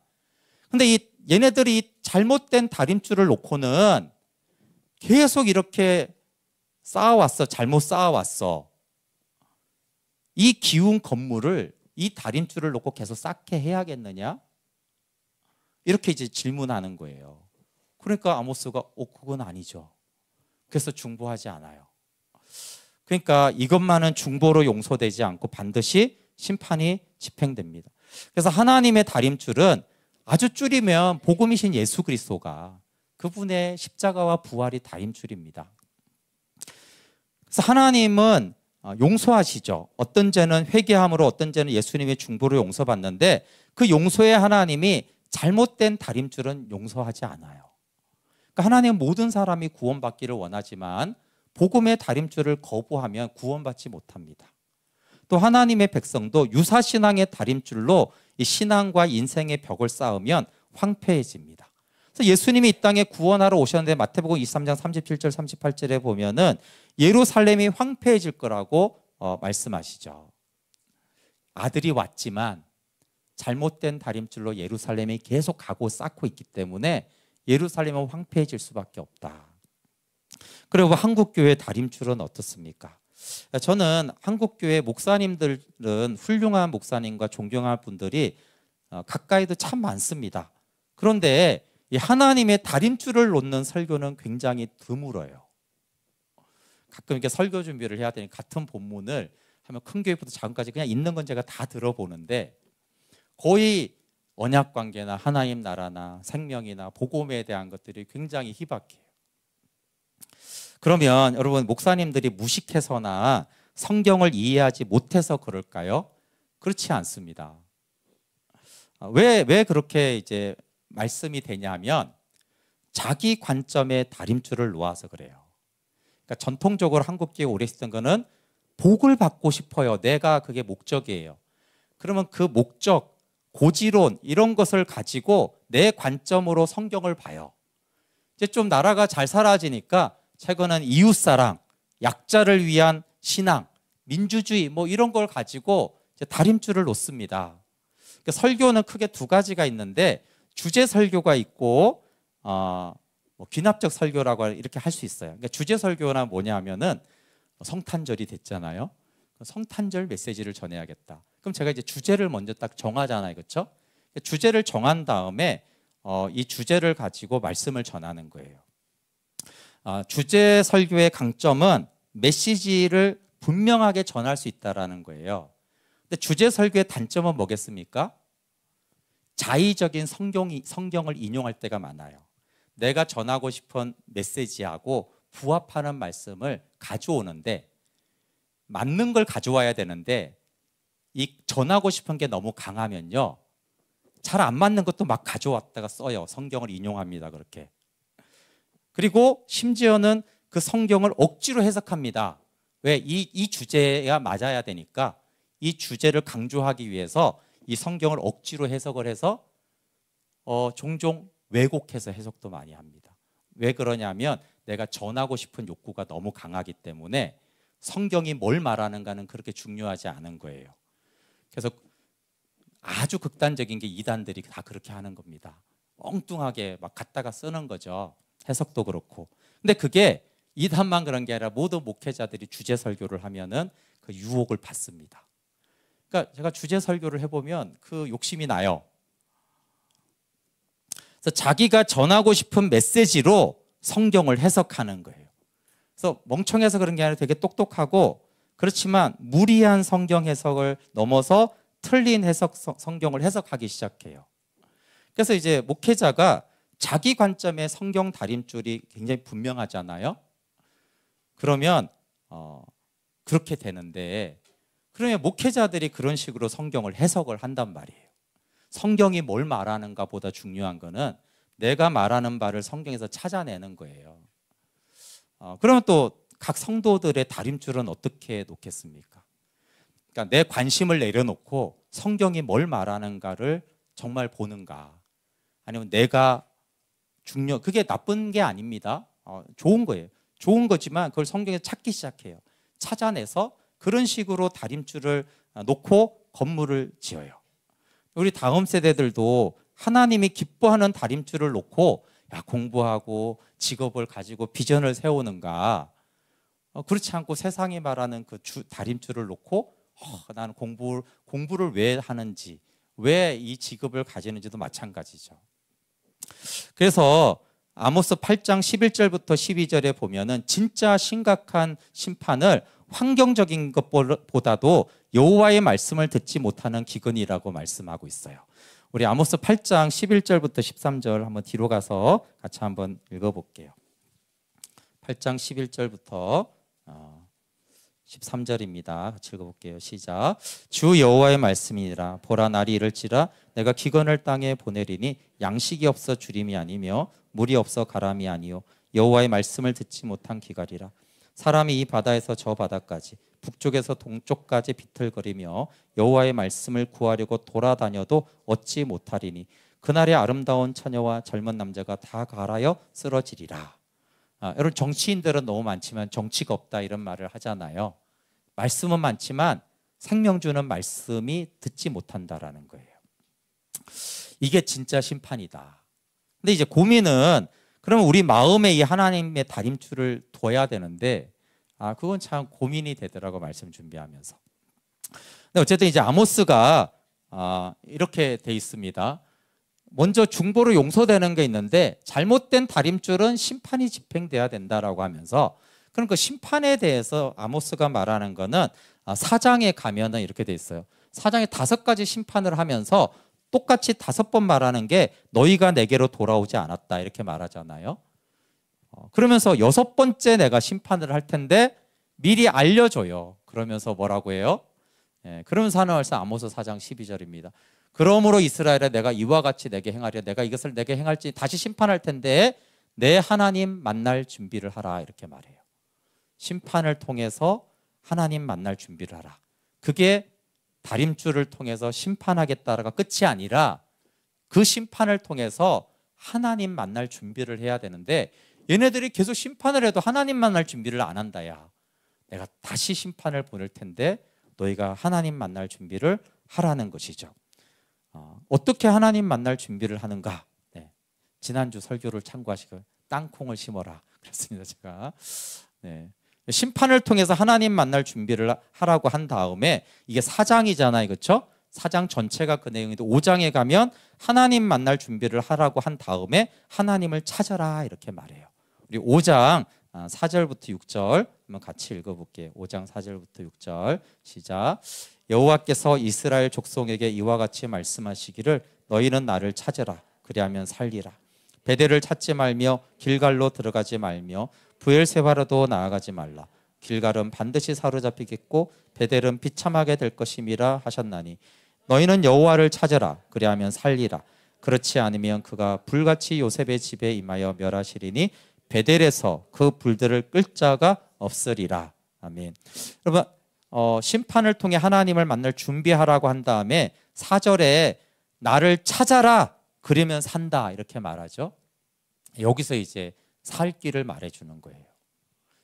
근데 얘네들이 잘못된 다림줄을 놓고는 계속 이렇게 쌓아왔어. 잘못 쌓아왔어. 이 기운 건물을, 이 다림줄을 놓고 계속 쌓게 해야겠느냐? 이렇게 이제 질문하는 거예요. 그러니까 아모스가 그건 아니죠. 그래서 중보하지 않아요. 그러니까 이것만은 중보로 용서되지 않고 반드시 심판이 집행됩니다. 그래서 하나님의 다림줄은 아주 줄이면 복음이신 예수 그리스도가, 그분의 십자가와 부활이 다림줄입니다. 그래서 하나님은 용서하시죠. 어떤 죄는 회개함으로, 어떤 죄는 예수님의 중보로 용서받는데, 그 용서의 하나님이 잘못된 다림줄은 용서하지 않아요. 그러니까 하나님은 모든 사람이 구원받기를 원하지만 복음의 다림줄을 거부하면 구원받지 못합니다. 또 하나님의 백성도 유사신앙의 다림줄로 이 신앙과 인생의 벽을 쌓으면 황폐해집니다. 그래서 예수님이 이 땅에 구원하러 오셨는데 마태복음 23장 37절 38절에 보면은 예루살렘이 황폐해질 거라고 말씀하시죠. 아들이 왔지만 잘못된 다림줄로 예루살렘이 계속 가고 쌓고 있기 때문에 예루살렘은 황폐해질 수밖에 없다. 그리고 한국교회 다림줄은 어떻습니까? 저는 한국교회 목사님들은 훌륭한 목사님과 존경할 분들이 가까이도 참 많습니다. 그런데 이 하나님의 다림줄을 놓는 설교는 굉장히 드물어요. 가끔 이렇게 설교 준비를 해야 되니 같은 본문을 하면 큰 교회부터 작은 까지 그냥 있는 건 제가 다 들어보는데, 거의 언약 관계나 하나님 나라나 생명이나 복음에 대한 것들이 굉장히 희박해요. 그러면 여러분, 목사님들이 무식해서나 성경을 이해하지 못해서 그럴까요? 그렇지 않습니다. 왜 그렇게 이제 말씀이 되냐면 자기 관점의 다림줄을 놓아서 그래요. 그러니까 전통적으로 한국교회 오래 있었던 거는 복을 받고 싶어요. 내가 그게 목적이에요. 그러면 그 목적, 고지론 이런 것을 가지고 내 관점으로 성경을 봐요. 이제 좀 나라가 잘 살아지니까 최근은 이웃사랑, 약자를 위한 신앙, 민주주의 뭐 이런 걸 가지고 이제 다림줄을 놓습니다. 그러니까 설교는 크게 두 가지가 있는데 주제 설교가 있고 뭐 귀납적 설교라고 이렇게 할 수 있어요. 그러니까 주제 설교는 뭐냐면은 성탄절이 됐잖아요. 성탄절 메시지를 전해야겠다. 그럼 제가 이제 주제를 먼저 딱 정하잖아요, 그렇죠? 주제를 정한 다음에 이 주제를 가지고 말씀을 전하는 거예요. 주제 설교의 강점은 메시지를 분명하게 전할 수 있다라는 거예요. 근데 주제 설교의 단점은 뭐겠습니까? 자의적인 성경을 인용할 때가 많아요. 내가 전하고 싶은 메시지하고 부합하는 말씀을 가져오는데, 맞는 걸 가져와야 되는데 이 전하고 싶은 게 너무 강하면요, 잘 안 맞는 것도 막 가져왔다가 써요. 성경을 인용합니다, 그렇게. 그리고 심지어는 그 성경을 억지로 해석합니다. 왜? 이 주제가 맞아야 되니까 이 주제를 강조하기 위해서 이 성경을 억지로 해석을 해서 종종 왜곡해서 해석도 많이 합니다. 왜 그러냐면 내가 전하고 싶은 욕구가 너무 강하기 때문에 성경이 뭘 말하는가는 그렇게 중요하지 않은 거예요. 그래서 아주 극단적인 게 이단들이 다 그렇게 하는 겁니다. 엉뚱하게 막 갖다가 쓰는 거죠. 해석도 그렇고. 근데 그게 이단만 그런 게 아니라 모든 목회자들이 주제 설교를 하면은 그 유혹을 받습니다. 그러니까 제가 주제 설교를 해보면 그 욕심이 나요. 그래서 자기가 전하고 싶은 메시지로 성경을 해석하는 거예요. 그래서 멍청해서 그런 게 아니라 되게 똑똑하고, 그렇지만 무리한 성경 해석을 넘어서 틀린 성경을 해석하기 시작해요. 그래서 이제 목회자가 자기 관점의 성경 다림줄이 굉장히 분명하잖아요. 그러면 그렇게 되는데, 그러면 목회자들이 그런 식으로 성경을 해석을 한단 말이에요. 성경이 뭘 말하는가 보다 중요한 거는 내가 말하는 바를 성경에서 찾아내는 거예요. 그러면 또 각 성도들의 다림줄은 어떻게 놓겠습니까? 그러니까 내 관심을 내려놓고 성경이 뭘 말하는가를 정말 보는가, 아니면 내가 그게 나쁜 게 아닙니다. 좋은 거예요. 좋은 거지만 그걸 성경에 찾기 시작해요. 찾아내서 그런 식으로 다림줄을 놓고 건물을 지어요. 우리 다음 세대들도 하나님이 기뻐하는 다림줄을 놓고 공부하고 직업을 가지고 비전을 세우는가, 그렇지 않고 세상이 말하는 그 다림줄을 놓고 나는 공부를 왜 하는지, 왜 이 직업을 가지는지도 마찬가지죠. 그래서 아모스 8장 11절부터 12절에 보면은 진짜 심각한 심판을 환경적인 것보다도 여호와의 말씀을 듣지 못하는 기근이라고 말씀하고 있어요. 우리 아모스 8장 11절부터 13절 한번 뒤로 가서 같이 한번 읽어볼게요. 8장 11절부터 13절입니다. 같이 읽어볼게요. 시작. 주 여호와의 말씀이니라. 보라, 날이 이를지라 내가 기근을 땅에 보내리니 양식이 없어 주림이 아니며 물이 없어 가람이 아니요 여호와의 말씀을 듣지 못한 기갈이라. 사람이 이 바다에서 저 바다까지 북쪽에서 동쪽까지 비틀거리며 여호와의 말씀을 구하려고 돌아다녀도 얻지 못하리니 그날의 아름다운 처녀와 젊은 남자가 다 갈아여 쓰러지리라. 여러분, 정치인들은 너무 많지만 정치가 없다 이런 말을 하잖아요. 말씀은 많지만 생명 주는 말씀이 듣지 못한다라는 거예요. 이게 진짜 심판이다. 근데 이제 고민은, 그러면 우리 마음에 이 하나님의 다림줄을 둬야 되는데 그건 참 고민이 되더라고, 말씀 준비하면서. 근데 어쨌든 이제 아모스가 이렇게 돼 있습니다. 먼저 중보로 용서되는 게 있는데 잘못된 다림줄은 심판이 집행돼야 된다라고 하면서, 그럼 그 심판에 대해서 아모스가 말하는 거는 4장에 가면은 이렇게 돼 있어요. 4장에 5가지 심판을 하면서 똑같이 5번 말하는 게 너희가 내게로 돌아오지 않았다 이렇게 말하잖아요. 그러면서 6번째 내가 심판을 할 텐데 미리 알려줘요. 그러면서 뭐라고 해요? 그러면서 하는 말씀 아모스 4장 12절입니다. 그러므로 이스라엘에 내가 이와 같이 내게 행하려, 내가 이것을 내게 행할지 다시 심판할 텐데 내 하나님 만날 준비를 하라 이렇게 말해요. 심판을 통해서 하나님 만날 준비를 하라. 그게 다림줄을 통해서 심판하겠다가 끝이 아니라 그 심판을 통해서 하나님 만날 준비를 해야 되는데, 얘네들이 계속 심판을 해도 하나님 만날 준비를 안 한다야. 내가 다시 심판을 보낼 텐데 너희가 하나님 만날 준비를 하라는 것이죠. 어떻게 하나님 만날 준비를 하는가? 지난주 설교를 참고하시고 땅콩을 심어라 그랬습니다. 제가 심판을 통해서 하나님 만날 준비를 하라고 한 다음에, 이게 4장이잖아요, 그렇죠? 4장 전체가 그 내용인데 5장에 가면 하나님 만날 준비를 하라고 한 다음에 하나님을 찾아라 이렇게 말해요. 우리 5장 4절부터 6절 한번 같이 읽어볼게요. 5장 4절부터 6절 시작. 여호와께서 이스라엘 족속에게 이와 같이 말씀하시기를 너희는 나를 찾으라. 그리하면 살리라. 베델을 찾지 말며 길갈로 들어가지 말며 브엘세바로도 나아가지 말라. 길갈은 반드시 사로잡히겠고 베델은 비참하게 될 것임이라 하셨나니 너희는 여호와를 찾으라. 그리하면 살리라. 그렇지 않으면 그가 불같이 요셉의 집에 임하여 멸하시리니 베델에서 그 불들을 끌 자가 없으리라. 아멘. 여러분, 심판을 통해 하나님을 만날 준비하라고 한 다음에 4절에 나를 찾아라. 그러면 산다 이렇게 말하죠. 여기서 이제 살 길을 말해주는 거예요.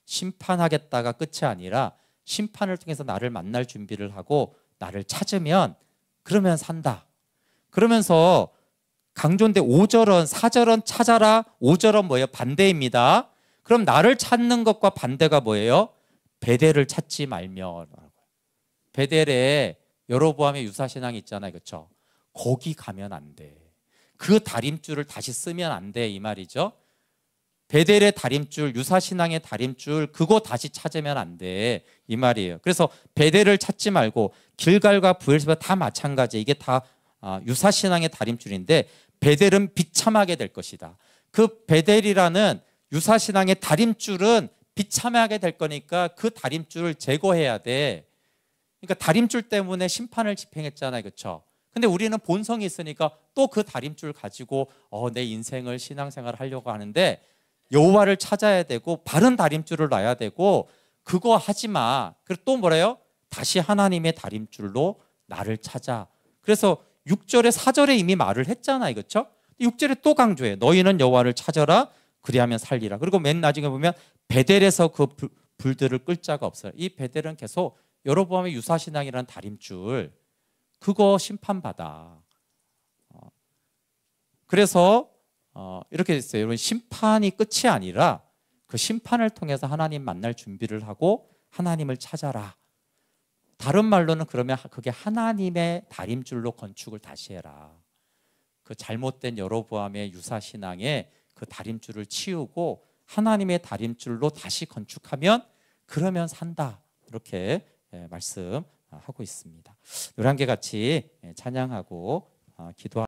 심판하겠다가 끝이 아니라 심판을 통해서 나를 만날 준비를 하고 나를 찾으면 그러면 산다. 그러면서 강조인데 5절은, 4절은 찾아라, 5절은 뭐예요? 반대입니다. 그럼 나를 찾는 것과 반대가 뭐예요? 베델을 찾지 말며. 베델에 여로보암의 유사신앙이 있잖아요, 그렇죠? 거기 가면 안 돼. 그 다림줄을 다시 쓰면 안 돼 이 말이죠. 베델의 다림줄, 유사신앙의 다림줄, 그거 다시 찾으면 안 돼 이 말이에요. 그래서 베델을 찾지 말고 길갈과 브엘세바 다 마찬가지. 이게 다 유사신앙의 다림줄인데 베델은 비참하게 될 것이다. 그 베델이라는 유사신앙의 다림줄은 비참하게 될 거니까 그 다림줄을 제거해야 돼. 그러니까 다림줄 때문에 심판을 집행했잖아요, 그렇죠? 근데 우리는 본성이 있으니까 또 그 다림줄 가지고 내 인생을 신앙생활 하려고 하는데 여호와를 찾아야 되고 바른 다림줄을 놔야 되고 그거 하지 마. 그리고 또 뭐래요? 다시 하나님의 다림줄로 나를 찾아. 그래서 6절에 4절에 이미 말을 했잖아요. 그렇죠? 6절에 또 강조해. 너희는 여호와를 찾아라. 그리하면 살리라. 그리고 맨 나중에 보면 베델에서 그 불들을 끌 자가 없어요. 이 베델은 계속 여로보암의 유사신앙이라는 다림줄 그거 심판받아. 그래서 이렇게 됐어요. 여러분 심판이 끝이 아니라 그 심판을 통해서 하나님 만날 준비를 하고 하나님을 찾아라. 다른 말로는 그러면 그게 하나님의 다림줄로 건축을 다시 해라. 그 잘못된 여로보암의 유사신앙에 그 다림줄을 치우고 하나님의 다림줄로 다시 건축하면 그러면 산다. 이렇게 말씀하고 있습니다. 우리 함께 같이 찬양하고 기도하겠습니다.